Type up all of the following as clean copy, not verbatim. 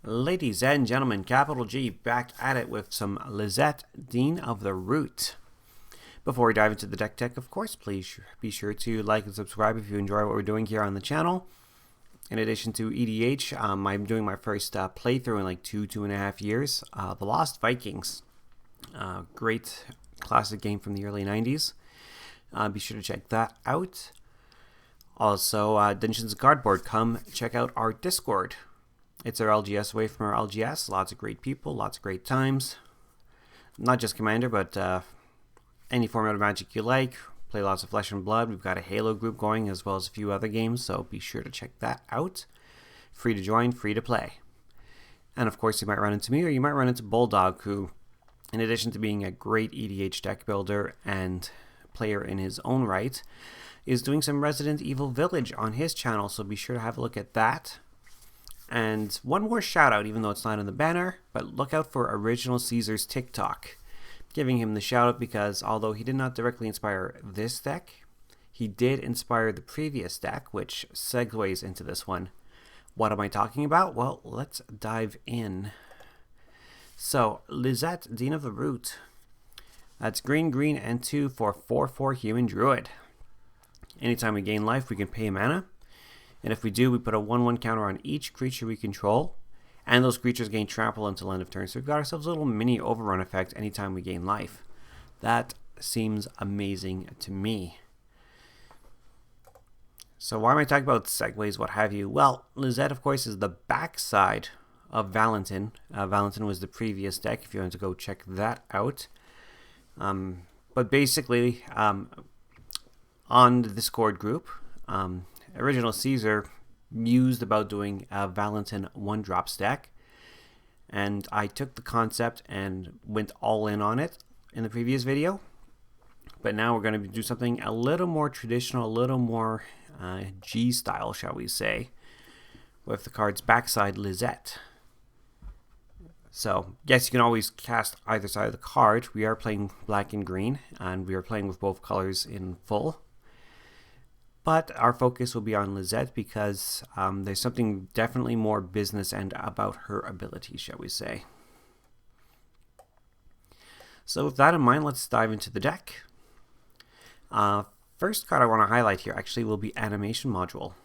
Ladies and gentlemen, capital G, back at it with some Lisette, Dean of the Root. Before we dive into the deck tech, of course, please be sure to like and subscribe if you enjoy what we're doing here on the channel. In addition to EDH, I'm doing my first playthrough in like 2.5 years. The Lost Vikings, great classic game from the early 90s. Be sure to check that out. Also, Dungeons Cardboard, come check out our Discord. It's our LGS away from our LGS. Lots of great people, lots of great times. Not just Commander, but any format of Magic you like. Play lots of Flesh and Blood. We've got a Halo group going as well as a few other games, so be sure to check that out. Free to join, free to play. And of course, you might run into me or you might run into Bulldog, who, in addition to being a great EDH deck builder and player in his own right, is doing some Resident Evil Village on his channel, so be sure to have a look at that. And one more shout out, even though it's not in the banner, but look out for Original Caesar's TikTok. Giving him the shout out because although he did not directly inspire this deck, he did inspire the previous deck, which segues into this one. What am I talking about? Well, let's dive in. So, Lisette, Dean of the Root. That's green, green, and 2 for 4/4 Human Druid. Anytime we gain life, we can pay mana. And if we do, we put a 1/1 counter on each creature we control. And those creatures gain trample until end of turn. So we've got ourselves a little mini overrun effect anytime we gain life. That seems amazing to me. So why am I talking about segues, what have you? Well, Lisette, of course, is the backside of Valentin. Valentin was the previous deck, if you want to go check that out. But basically, on the Discord group, Original Caesar mused about doing a Valentin 1-drop stack, and I took the concept and went all in on it in the previous video. But now we're going to do something a little more traditional, a little more G style, shall we say, with the card's backside Lisette. So, yes, you can always cast either side of the card. We are playing black and green, and we are playing with both colors in full. But our focus will be on Lisette because there's something definitely more business end about her ability, shall we say. So with that in mind, let's dive into the deck. First card I want to highlight here actually will be Animation Module.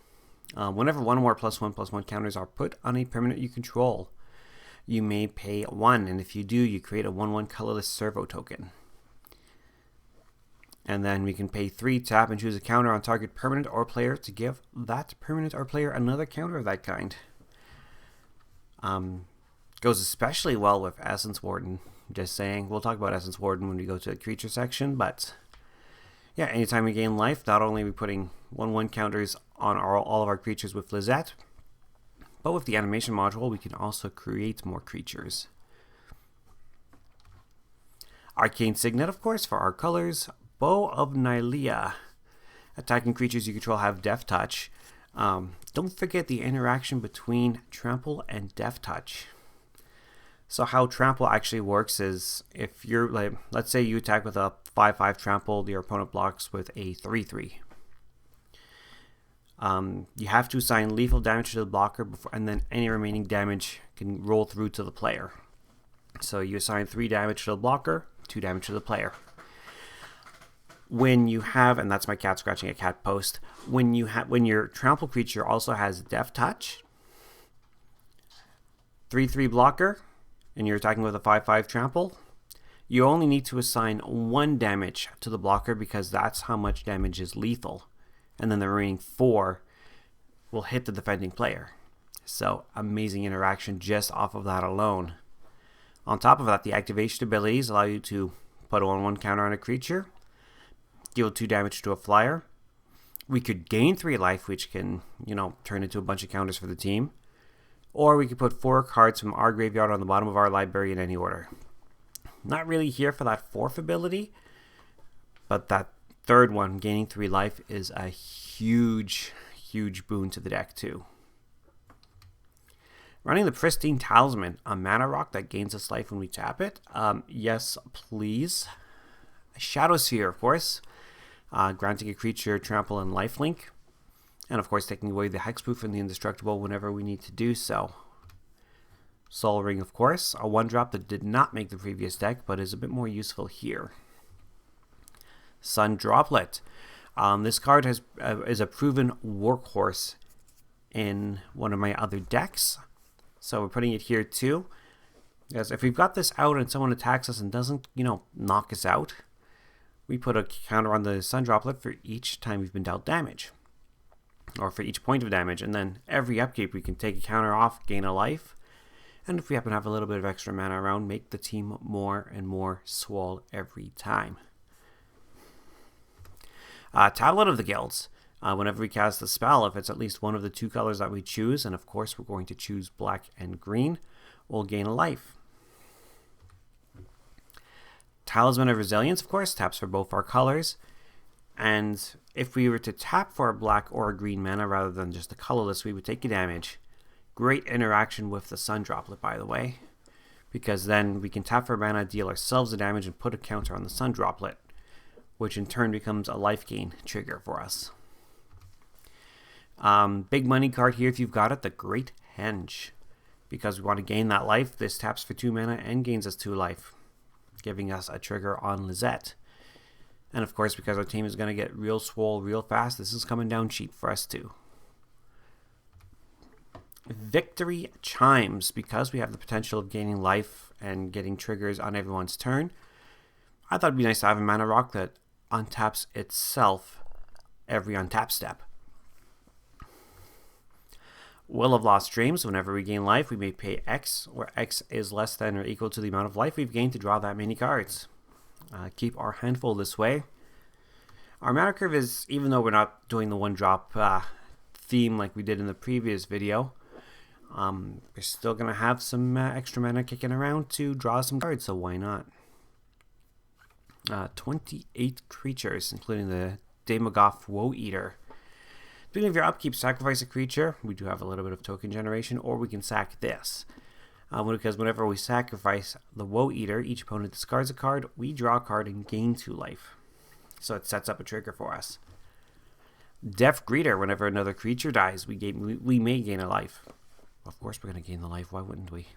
Whenever one more +1/+1 counters are put on a permanent you control, you may pay 1, and if you do, you create a 1/1 colorless servo token. And then we can pay 3, tap, and choose a counter on target permanent or player to give that permanent or player another counter of that kind. Goes especially well with Essence Warden, just saying. We'll talk about Essence Warden when we go to the creature section, but yeah, anytime we gain life, not only are we putting 1/1 counters on all of our creatures with Lisette, but with the Animation Module, we can also create more creatures. Arcane Signet, of course, for our colors. Bow of Nylea. Attacking creatures you control have Death Touch. Don't forget the interaction between Trample and Death Touch. So how Trample actually works is if you're, like, let's say you attack with a 5/5 Trample, your opponent blocks with a 3/3. You have to assign lethal damage to the blocker before, and then any remaining damage can roll through to the player. So you assign 3 damage to the blocker, 2 damage to the player. When you have, and that's my cat scratching a cat post, when your trample creature also has Death Touch, 3/3 blocker, and you're attacking with a 5/5 trample, you only need to assign 1 damage to the blocker because that's how much damage is lethal. And then the remaining 4 will hit the defending player. So amazing interaction just off of that alone. On top of that, the activation abilities allow you to put a 1/1 counter on a creature, deal 2 damage to a flyer. We could gain 3 life, which can, turn into a bunch of counters for the team. Or we could put 4 cards from our graveyard on the bottom of our library in any order. Not really here for that 4th ability, but that 3rd one, gaining 3 life, is a huge, huge boon to the deck too. Running the Pristine Talisman, a mana rock that gains us life when we tap it. Yes, please. Shadow Sphere, of course. Granting a creature trample and lifelink. And of course taking away the hexproof and the indestructible whenever we need to do so. Soul Ring, of course, a 1-drop that did not make the previous deck, but is a bit more useful here. Sun Droplet. This card is a proven workhorse in one of my other decks, so we're putting it here too. Because if we've got this out and someone attacks us and doesn't, knock us out, we put a counter on the Sun Droplet for each time we've been dealt damage, or for each point of damage, and then every upkeep we can take a counter off, gain a life. And if we happen to have a little bit of extra mana around, make the team more and more swole every time. Tablet of the Guilds. Whenever we cast a spell, if it's at least one of the 2 colors that we choose, and of course we're going to choose black and green, we'll gain a life. Talisman of Resilience, of course, taps for both our colors. And if we were to tap for a black or a green mana rather than just a colorless, we would take a damage. Great interaction with the Sun Droplet, by the way, because then we can tap for mana, deal ourselves the damage, and put a counter on the Sun Droplet, which in turn becomes a life gain trigger for us. Big money card here if you've got it, the Great Henge. Because we want to gain that life, this taps for 2 mana and gains us 2 life, giving us a trigger on Lisette. And of course, because our team is going to get real swole real fast, this is coming down cheap for us too. Victory Chimes, because we have the potential of gaining life and getting triggers on everyone's turn. I thought it'd be nice to have a mana rock that untaps itself every untap step. Will of Lost Dreams, whenever we gain life, we may pay X, where X is less than or equal to the amount of life we've gained to draw that many cards. Keep our handful this way. Our mana curve is, even though we're not doing the 1-drop theme like we did in the previous video, we're still going to have some extra mana kicking around to draw some cards, so why not? 28 creatures, including the Demogoth Woe Eater. Beginning of your upkeep, sacrifice a creature. We do have a little bit of token generation, or we can sack this. Because whenever we sacrifice the Woe Eater, each opponent discards a card, we draw a card and gain 2 life. So it sets up a trigger for us. Death Greeter, whenever another creature dies, we may gain a life. Of course we're going to gain the life, why wouldn't we?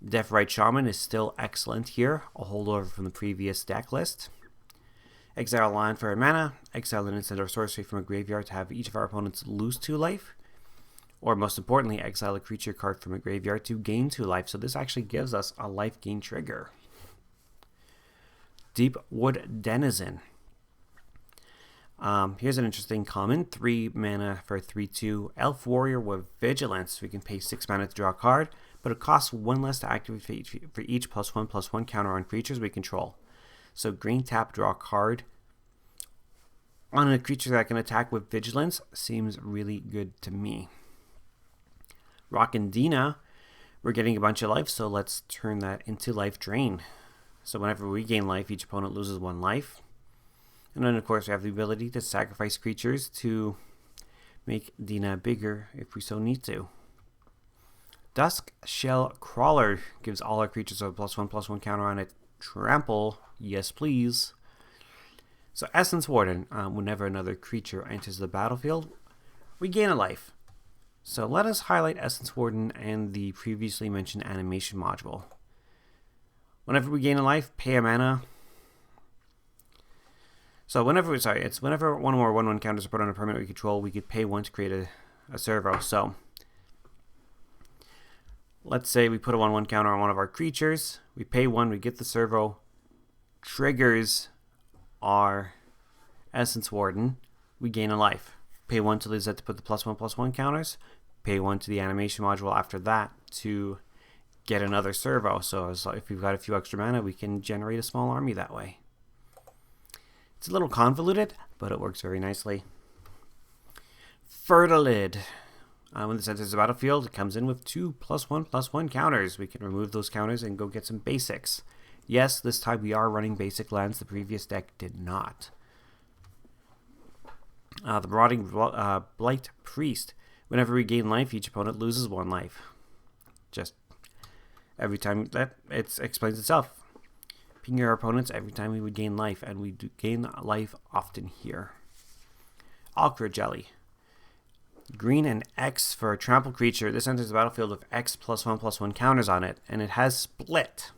Deathrite Shaman is still excellent here, a holdover from the previous deck list. Exile a land for a mana, exile an instant or sorcery from a graveyard to have each of our opponents lose 2 life. Or most importantly, exile a creature card from a graveyard to gain 2 life, so this actually gives us a life gain trigger. Deepwood Denizen. Here's an interesting common, 3 mana for 3/2 Elf Warrior with Vigilance. We can pay 6 mana to draw a card, but it costs 1 less to activate for each +1/+1 counter on creatures we control. So green tap, draw a card on a creature that can attack with Vigilance seems really good to me. Rock and Dina, we're getting a bunch of life, so let's turn that into Life Drain. So whenever we gain life, each opponent loses 1 life. And then, of course, we have the ability to sacrifice creatures to make Dina bigger if we so need to. Dusk Shell Crawler gives all our creatures a +1/+1 counter on it. Trample, yes please. So Essence Warden, whenever another creature enters the battlefield, we gain a life. So let us highlight Essence Warden and the previously mentioned animation module. Whenever we gain a life, pay a mana. So whenever one or more 1/1 counters are put on a permanent we control, we could pay 1 to create a servo. So let's say we put a 1/1 counter on one of our creatures, we pay 1, we get the servo, triggers our Essence Warden, we gain a life. Pay 1 to Lisette to put the +1/+1 counters, pay 1 to the animation module after that to get another servo. So if we've got a few extra mana, we can generate a small army that way. It's a little convoluted, but it works very nicely. Fertilid. When this enters the battlefield, it comes in with 2 +1/+1 counters. We can remove those counters and go get some basics. Yes, this time we are running basic lands. The previous deck did not. The Marauding Blight Priest. Whenever we gain life, each opponent loses 1 life. Just every time that it explains itself. Ping our opponents every time we would gain life, and we do gain life often here. Ochre Jelly. Green and X for a trample creature. This enters the battlefield with X +1/+1 counters on it, and it has split.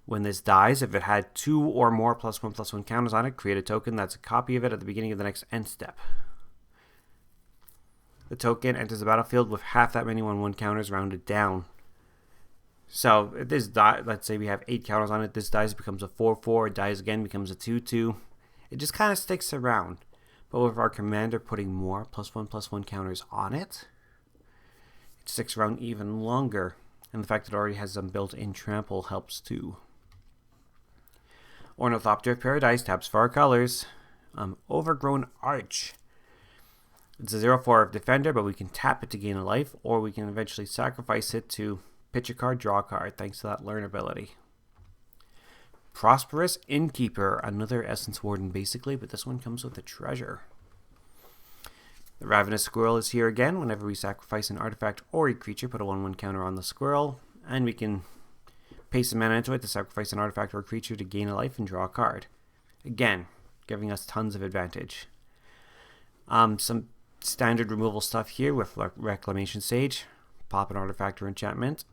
When this dies, if it had 2 or more +1/+1 counters on it, create a token that's a copy of it at the beginning of the next end step. The token enters the battlefield with half that many 1/1 counters rounded down. So if this die, let's say we have 8 counters on it, this dies, becomes a 4/4, it dies again, becomes a 2/2. It just kind of sticks around. But with our commander putting more +1/+1 counters on it, it sticks around even longer. And the fact that it already has some built-in trample helps too. Ornithopter of Paradise taps for our colors. Overgrown Arch. It's a 0/4 of Defender, but we can tap it to gain a life, or we can eventually sacrifice it to pitch a card, draw a card, thanks to that learn ability. Prosperous Innkeeper, another Essence Warden basically, but this one comes with a treasure. The Ravenous Squirrel is here again. Whenever we sacrifice an artifact or a creature, put a 1/1 counter on the squirrel, and we can pay some mana into it to sacrifice an artifact or a creature to gain a life and draw a card. Again, giving us tons of advantage. Some standard removal stuff here with Reclamation Sage. Pop an artifact or enchantment.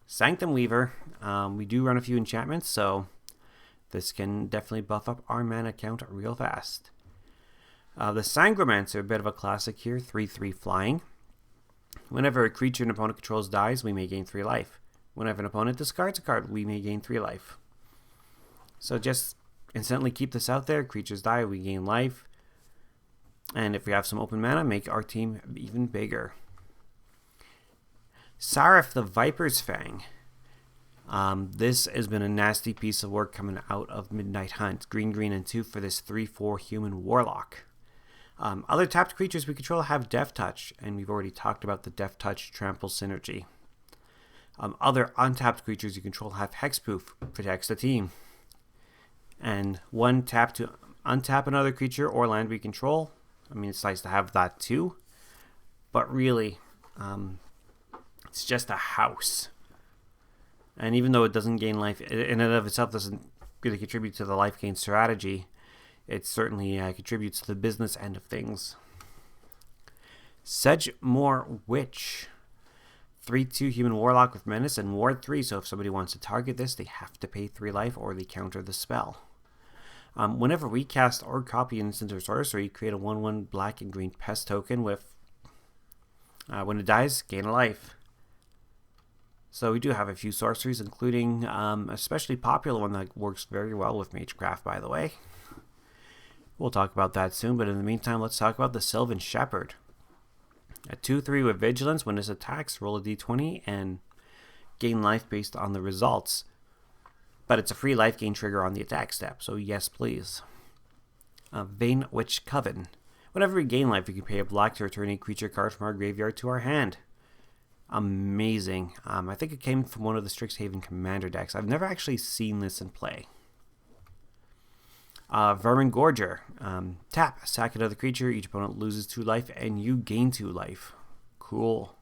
Sanctum Weaver. We do run a few enchantments, so this can definitely buff up our mana count real fast. The Sangromancer, a bit of a classic here, 3/3 flying. Whenever a creature an opponent controls dies, we may gain 3 life. Whenever an opponent discards a card, we may gain 3 life. So just instantly keep this out there. Creatures die, we gain life. And if we have some open mana, make our team even bigger. Sarif the Viper's Fang. This has been a nasty piece of work coming out of Midnight Hunt. Green, and 2 for this 3/4 human warlock. Other tapped creatures we control have Death Touch, and we've already talked about the Death Touch trample synergy. Other untapped creatures you control have Hexproof, protects the team. And 1 tap to untap another creature or land we control. I mean, it's nice to have that too, but really, it's just a house. And even though it doesn't gain life, in and of itself doesn't really contribute to the life gain strategy, it certainly contributes to the business end of things. Sedgemoor Witch. 3/2 human warlock with menace and ward 3, so if somebody wants to target this, they have to pay 3 life or they counter the spell. Whenever we cast or copy an instant or sorcery, create a 1/1 black and green pest token with, when it dies, gain a life. So we do have a few sorceries, including a especially popular one that works very well with Magecraft, by the way. We'll talk about that soon, but in the meantime, let's talk about the Sylvan Shepherd. A 2/3 with Vigilance. When this attacks, roll a d20 and gain life based on the results. But it's a free life gain trigger on the attack step, so yes, please. Vane Witch Coven. Whenever we gain life, we can pay a black to return a creature card from our graveyard to our hand. Amazing. I think it came from one of the Strixhaven Commander decks. I've never actually seen this in play. Vermin Gorger. Tap, sack another creature. Each opponent loses 2 life, and you gain 2 life. Cool.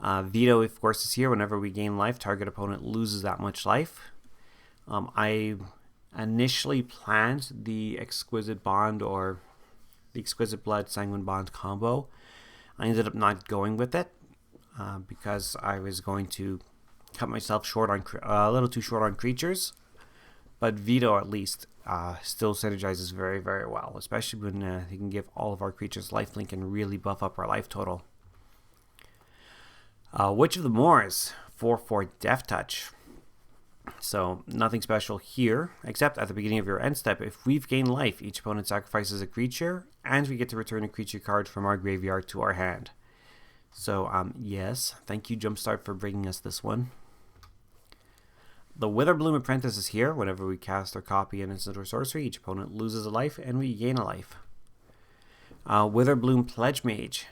Veto, of course, is here. Whenever we gain life, target opponent loses that much life. I initially planned the Exquisite Bond or the Exquisite Blood Sanguine Bond combo. I ended up not going with it because I was going to cut myself short on a little too short on creatures. But Veto, at least, still synergizes very, very well, especially when he can give all of our creatures lifelink and really buff up our life total. Witch of the Moors, 4/4 Death Touch. So nothing special here, except at the beginning of your end step, if we've gained life, each opponent sacrifices a creature, and we get to return a creature card from our graveyard to our hand. So yes, thank you Jumpstart for bringing us this one. The Witherbloom Apprentice is here. Whenever we cast or copy an instant or sorcery, each opponent loses a life, and we gain a life. Witherbloom Pledge Mage.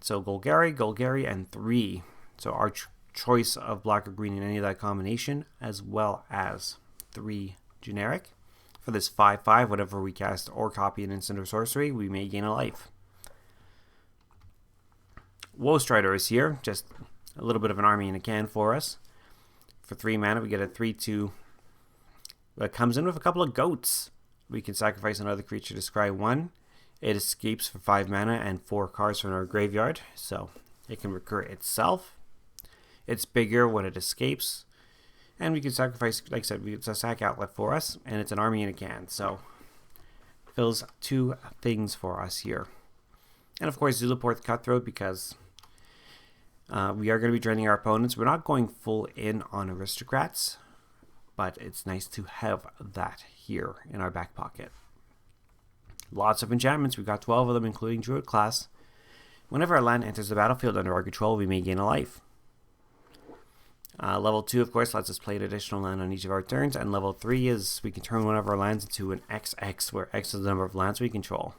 So Golgari, and 3. So our choice of black or green in any of that combination, as well as 3 generic. For this 5/5, whenever we cast or copy an instant or sorcery, we may gain a life. Woe Strider is here, just a little bit of an army in a can for us. For 3 mana, we get a 3/2 that comes in with a couple of goats. We can sacrifice another creature to scry 1. It escapes for 5 mana and 4 cards from our graveyard, so it can recur itself. It's bigger when it escapes, and we can sacrifice, like I said, it's a sack outlet for us, and it's an army in a can, so fills 2 things for us here. And of course, Zulaport Cutthroat, because we are going to be draining our opponents. We're not going full in on aristocrats, but it's nice to have that here in our back pocket. Lots of enchantments. We've got 12 of them, including Druid Class. Whenever a land enters the battlefield under our control, we may gain a life. Level 2, of course, lets us play an additional land on each of our turns, and level 3 is we can turn one of our lands into an XX, where X is the number of lands we control.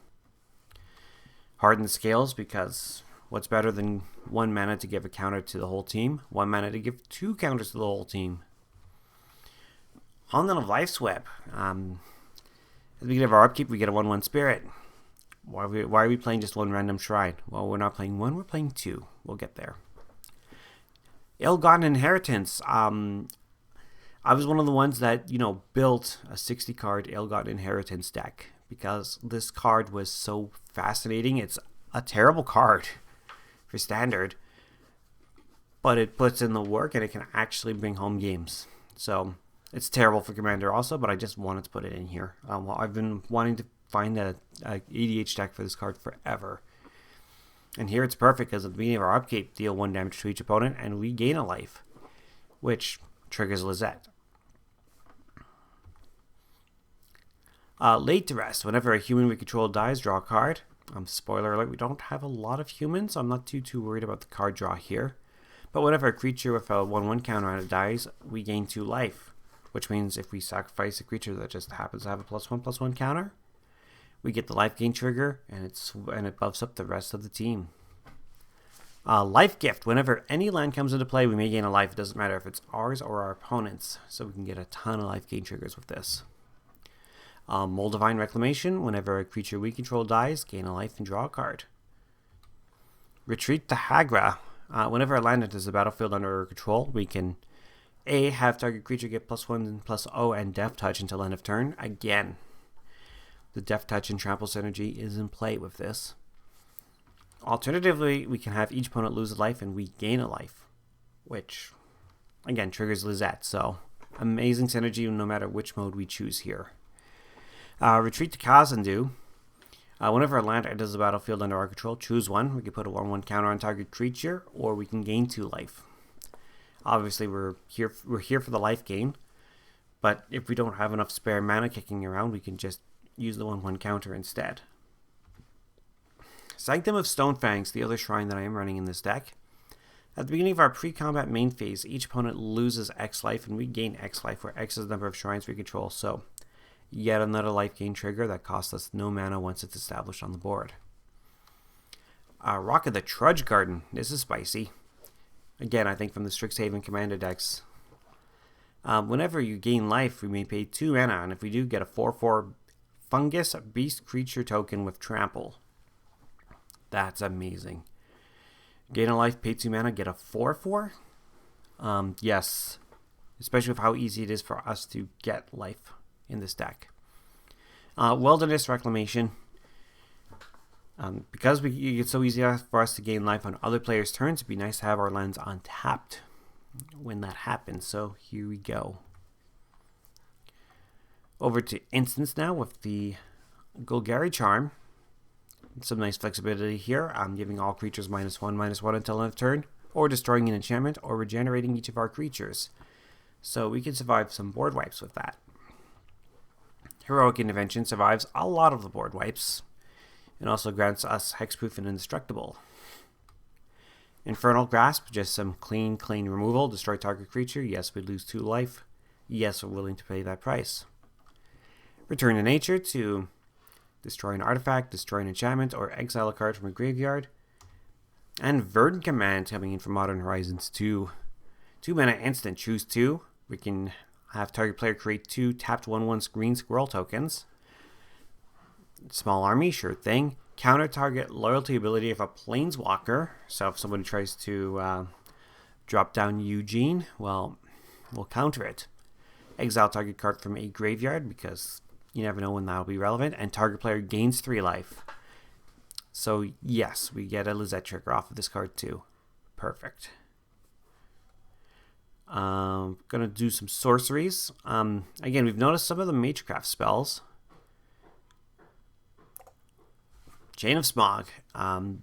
Hardened Scales, because what's better than 1 mana to give a counter to the whole team? 1 mana to give 2 counters to the whole team. On the Life Sweep. At the beginning of our upkeep, we get a 1/1 Spirit. Why are we playing just 1 random shrine? Well, we're not playing 1, we're playing 2. We'll get there. Ill-Gotten Inheritance. I was one of the ones that, built a 60-card Ill-Gotten Inheritance deck, because this card was so fascinating. It's a terrible card for Standard, but it puts in the work and it can actually bring home games. So it's terrible for Commander also, but I just wanted to put it in here. Well, I've been wanting to find a EDH deck for this card forever. And here it's perfect, because at the beginning of our upkeep, deal 1 damage to each opponent, and we gain a life, which triggers Lisette. Late to Rest. Whenever a human we control dies, draw a card. Spoiler alert, we don't have a lot of humans, so I'm not too worried about the card draw here. But whenever a creature with a 1/1 counter on it dies, we gain 2 life, which means if we sacrifice a creature that just happens to have a +1/+1 counter, we get the life gain trigger, and it buffs up the rest of the team. Life Gift. Whenever any land comes into play, we may gain a life. It doesn't matter if it's ours or our opponent's, so we can get a ton of life gain triggers with this. Moldavine Reclamation. Whenever a creature we control dies, gain a life and draw a card. Retreat to Hagra. Whenever a land enters the battlefield under our control, we can have target creature get +1/+0 and Death Touch until end of turn. Again, the Death Touch and Trample synergy is in play with this. Alternatively, we can have each opponent lose a life and we gain a life, which, again, triggers Lisette. So, amazing synergy no matter which mode we choose here. Retreat to Kazandu. Whenever a land enters the battlefield under our control, choose 1. We can put a 1/1 counter on target creature, or we can gain 2 life. Obviously, we're here for the life gain, but if we don't have enough spare mana kicking around, we can just use the 1/1 counter instead. Sanctum of Stonefangs, the other shrine that I am running in this deck. At the beginning of our pre-combat main phase, each opponent loses X life and we gain X life, where X is the number of shrines we control. So, yet another life gain trigger that costs us no mana once it's established on the board. Rock of the Trudge Garden. This is spicy. Again, I think from the Strixhaven Commander decks. Whenever you gain life, we may pay 2 mana, and if we do, get a 4/4 Fungus Beast Creature token with Trample. That's amazing. Gain a life, pay 2 mana, get a 4/4? Yes. Especially with how easy it is for us to get life in this deck. Wilderness Reclamation. Because it's so easy for us to gain life on other players' turns, it'd be nice to have our lands untapped when that happens. So here we go. Over to Instance now with the Golgari Charm. Some nice flexibility here. I'm giving all creatures -1/-1 until end of turn, or destroying an enchantment, or regenerating each of our creatures. So we can survive some board wipes with that. Heroic Intervention survives a lot of the board wipes, and also grants us hexproof and indestructible. Infernal Grasp, just some clean removal. Destroy target creature. Yes, we lose 2 life. Yes, we're willing to pay that price. Return to Nature to destroy an artifact, destroy an enchantment, or exile a card from a graveyard. And Verdant Command coming in from Modern Horizons 2. 2 mana instant, choose 2. We can have target player create 2 tapped 1/1 green squirrel tokens. Small army, sure thing. Counter target loyalty ability of a planeswalker. So if somebody tries to drop down Eugene, well, we'll counter it. Exile target card from a graveyard, because you never know when that'll be relevant. And target player gains 3 life. So yes, we get a Lisette trigger off of this card too. Perfect. Gonna do some sorceries. Again, we've noticed some of the Magecraft spells. Chain of Smog.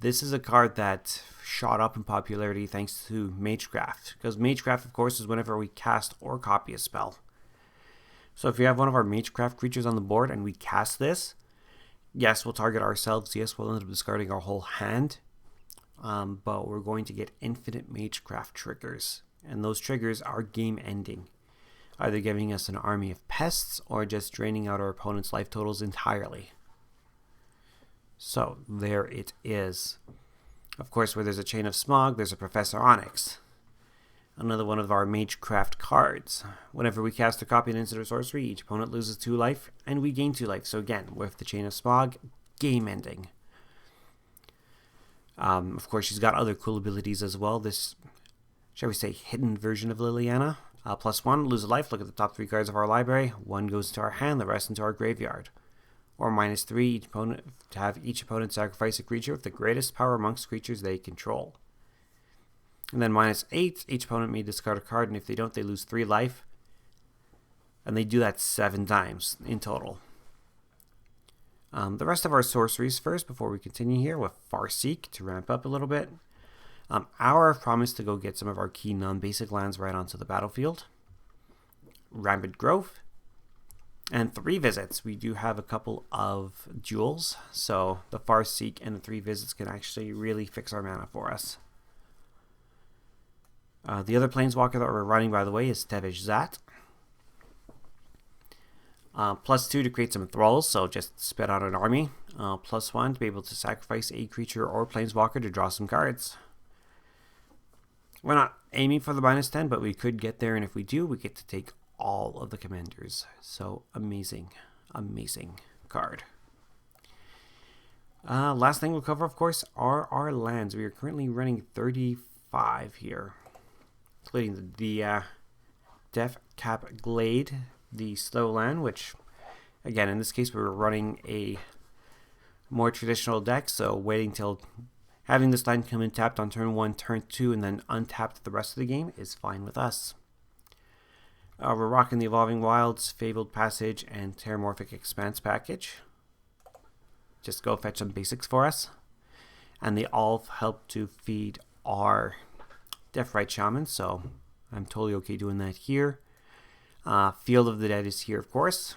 This is a card that shot up in popularity thanks to Magecraft. Because Magecraft, of course, is whenever we cast or copy a spell. So if we have one of our Magecraft creatures on the board and we cast this, yes, we'll target ourselves. Yes, we'll end up discarding our whole hand. But we're going to get infinite Magecraft triggers. And those triggers are game ending. Either giving us an army of pests or just draining out our opponent's life totals entirely. So there it is. Of course, where there's a Chain of Smog, there's a Professor Onyx. Another one of our Magecraft cards. Whenever we cast or copy an instant or sorcery, each opponent loses 2 life and we gain 2 life. So again, with the Chain of Smog, game ending. Of course, she's got other cool abilities as well. This, shall we say, hidden version of Liliana. +1, lose a life. Look at the top 3 cards of our library. 1 goes into our hand, the rest into our graveyard. Or -3, each opponent, to have each opponent sacrifice a creature with the greatest power amongst creatures they control. And then -8, each opponent may discard a card, and if they don't, they lose 3 life. And they do that 7 times in total. The rest of our sorceries first, before we continue here with Farseek to ramp up a little bit. Our promise to go get some of our key non-basic lands right onto the battlefield. Rampant Growth. And 3 visits. We do have a couple of duels, so the Farseek and the 3 visits can actually really fix our mana for us. The other Planeswalker that we're running, by the way, is Tevesh Zat. +2 to create some thralls, so just spit out an army. +1 to be able to sacrifice a creature or Planeswalker to draw some cards. We're not aiming for the -10, but we could get there, and if we do, we get to take all of the commanders. So amazing, amazing card. Last thing we'll cover, of course, are our lands. We are currently running 35 here, including the Death Cap Glade, the slow land, which, again, in this case, we were running a more traditional deck, so waiting till having this land come in tapped on turn 1, turn 2, and then untapped the rest of the game is fine with us. We're rocking the Evolving Wilds, Fabled Passage, and Terramorphic Expanse package. Just go fetch some basics for us. And they all help to feed our Deathrite Shaman, so I'm totally okay doing that here. Field of the Dead is here, of course,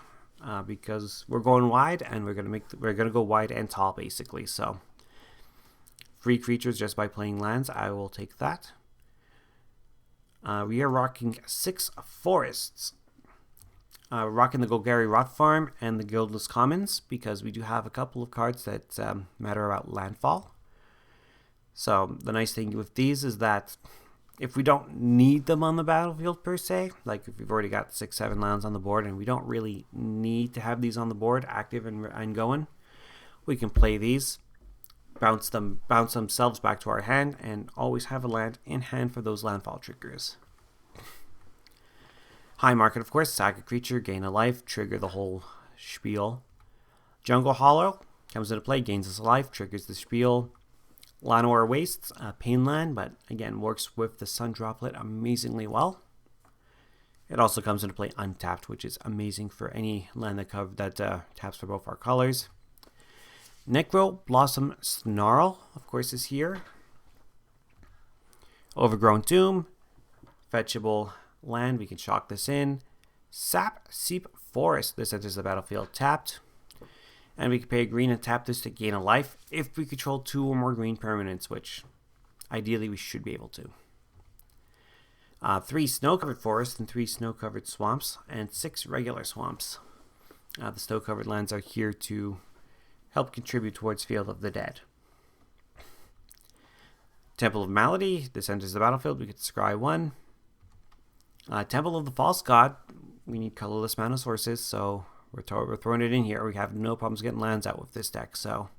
because we're going wide, and we're gonna go wide and tall, basically. So free creatures just by playing lands, I will take that. We are rocking 6 forests. Rocking the Golgari Rot Farm and the Guildless Commons, because we do have a couple of cards that matter about landfall. So the nice thing with these is that if we don't need them on the battlefield per se, like if we've already got 6-7 lands on the board and we don't really need to have these on the board active and going, we can play these, bounce themselves back to our hand, and always have a land in hand for those landfall triggers. High Market, of course, sack a creature, gain a life, trigger the whole spiel. Jungle Hollow comes into play, gains us a life, triggers the spiel. Llanowar Wastes, pain land, but again works with the Sun Droplet amazingly well. It also comes into play untapped, which is amazing for any land that taps for both our colors. Necro Blossom Snarl, of course, is here. Overgrown Tomb, fetchable land, we can shock this in. Sap Seep Forest, this enters the battlefield tapped. And we can pay a green and tap this to gain a life if we control 2 or more green permanents, which ideally we should be able to. 3 snow-covered forests and 3 snow-covered swamps, and 6 regular swamps. The snow-covered lands are here to help contribute towards Field of the Dead. Temple of Malady, this enters the battlefield, we get to scry 1. Temple of the False God, we need colorless mana sources, so we're throwing it in here. We have no problems getting lands out with this deck. So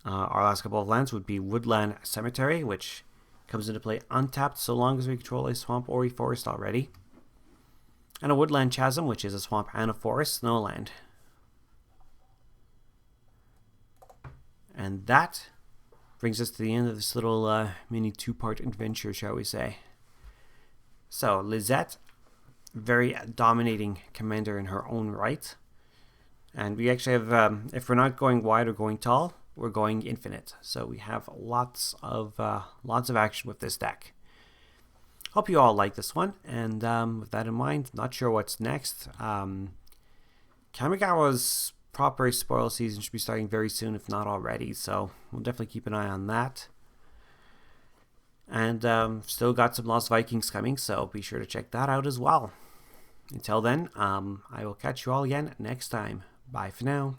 our last couple of lands would be Woodland Cemetery, which comes into play untapped so long as we control a swamp or a forest already. And a Woodland Chasm, which is a swamp and a forest, no land. And that brings us to the end of this little mini two-part adventure, shall we say. So, Lisette, very dominating commander in her own right. And we actually have, if we're not going wide or going tall, we're going infinite. So we have lots of action with this deck. Hope you all like this one. And with that in mind, not sure what's next. Kamigawa's proper spoil season should be starting very soon, if not already. So we'll definitely keep an eye on that. And still got some Lost Vikings coming, so be sure to check that out as well. Until then, I will catch you all again next time. Bye for now.